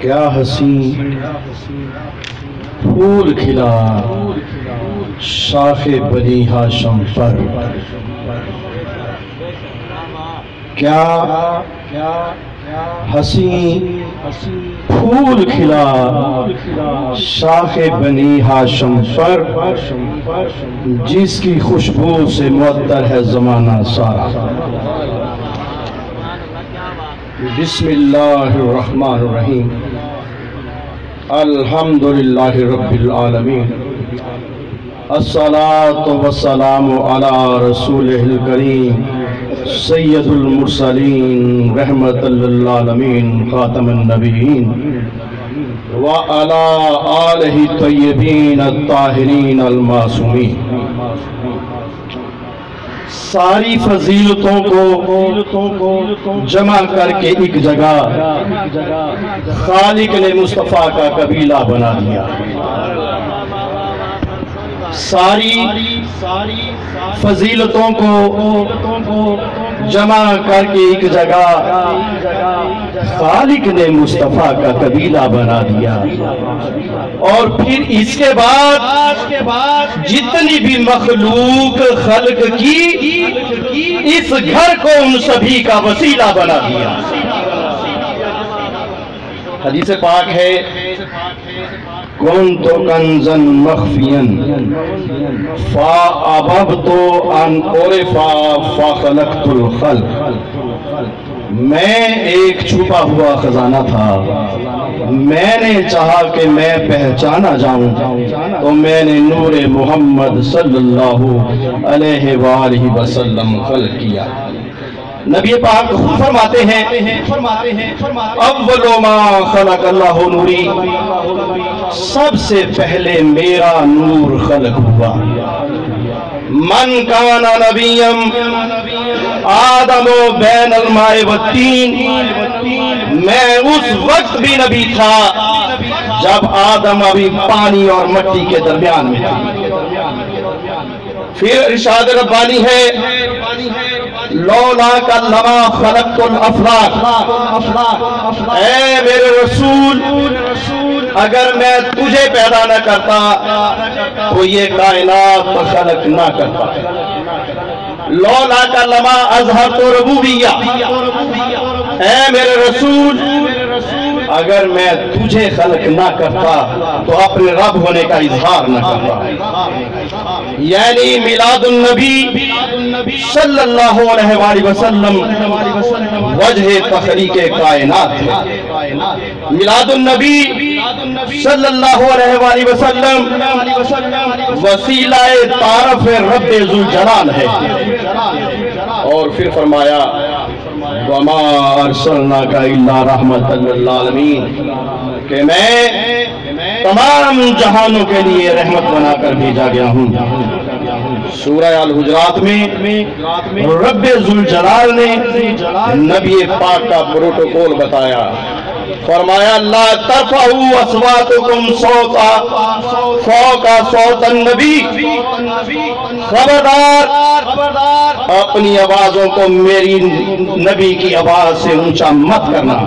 کیا حسین پھول کھلا شاخ بنی ہاشم پر، کیا حسین پھول کھلا شاخ بنی ہاشم پر، جس کی خوشبو سے معطر ہے زمانہ سارا۔ بسم اللہ الرحمن الرحیم، الحمدللہ رب العالمین، الصلاة والسلام علی رسولہ الکریم سید المرسلین رحمت للعالمین خاتم النبیین وعلی آلہ الطیبین الطاہرین المعصومین۔ ساری فضیلتوں کو جمع کر کے ایک جگہ خالق نے مصطفیٰ کا قبیلہ بنا دیا۔ ساری فضیلتوں کو جمع کر کے ایک جگہ خالق نے مصطفیٰ کا قبیلہ بنا دیا، اور پھر اس کے بعد جتنی بھی مخلوق خلق کی اس گھر کو ان سبھی کا وسیلہ بنا دیا۔ حدیث پاک ہے، كنت كنزا مخفيا فأحببت أن أعرف فخلقت الخلق۔ میں ایک چھپا ہوا خزانہ تھا، میں نے چاہا کہ میں پہچانا جاؤں تو میں نے نور محمد صلی اللہ علیہ وآلہ وسلم خلق کیا۔ نبی پاک خود فرماتے ہیں اول ما خلق اللہ نوری، سب سے پہلے میرا نور خلق ہوا۔ من کان نبیم آدم بین الماء والتین، میں اس وقت بھی نبی تھا جب آدم ابھی پانی اور مٹی کے درمیان میں تھا۔ پھر ارشاد ربانی ہے، لولاک لما خلقت الافلاک، اے میرے رسول اگر میں تجھے پیدا نہ کرتا تو یہ کائنات خلق نہ کرتا۔ لولاک لما اظہرت ربوبیہ، اے میرے رسول اگر میں تجھے خلق نہ کرتا تو اپنے رب ہونے کا اظہار نہ کرتا۔ یعنی میلاد النبی صلی اللہ علیہ وآلہ وسلم وجہ تخلیق کائنات ہے۔ میلاد النبی صلی اللہ علیہ وآلہ وسلم وسیلہ تعارف رب ذوالجلال ہے۔ اور پھر فرمایا وما ارسلناک الا رحمۃ للعالمین، کہ میں تمام جہانوں کے لیے رحمت بنا کر بھیجا گیا ہوں۔ سورہ الحجرات میں رب ذوالجلال نے نبی پاک کا پروٹوکول بتایا، فرمایا لا ترفعوا اصواتکم فوق صوت النبی، خبردار اپنی آوازوں کو میری نبی کی آواز سے اونچا مت کرنا،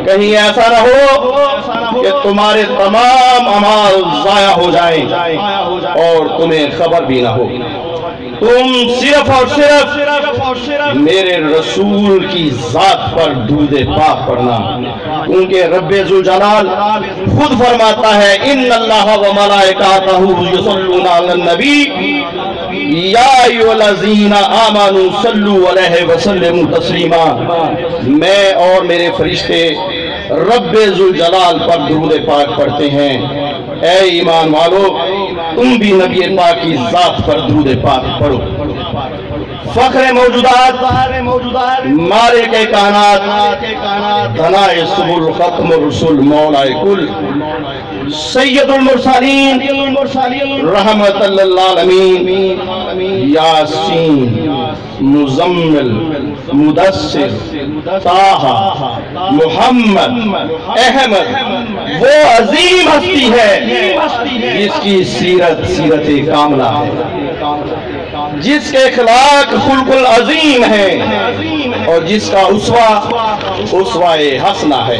کہیں ایسا نہ ہو کہ تمہارے تمام اعمال ضائع ہو جائیں اور تمہیں خبر بھی نہ ہو۔ تم صرف اور صرف میرے رسول کی ذات پر درود پاک پڑھنا، کیونکہ رب ذوالجلال خود فرماتا ہے ان اللہ و ملائکاتہ یصلون علی النبی یا ایھا الذین آمنوا صلوا علیہ وسلموا تسلیما، میں اور میرے فرشتے رب ذوالجلال پر درود پاک پڑھتے ہیں۔ اے ایمان والو تم بھی نبی پاک کی ذات پر درود پاک پڑھو۔ فخر موجودات مالک کائنات دنائے سبل ختم الرسول مولا کل سید المرسلین رحمت للعالمین، یاسین مزمل مدثر طٰہٰ محمد احمد، وہ عظیم ہستی ہے جس کی سیرت کاملہ ہے، جس کے اخلاق خلق العظیم ہے اور جس کا اسوہ حسنہ ہے۔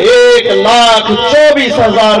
1,24,000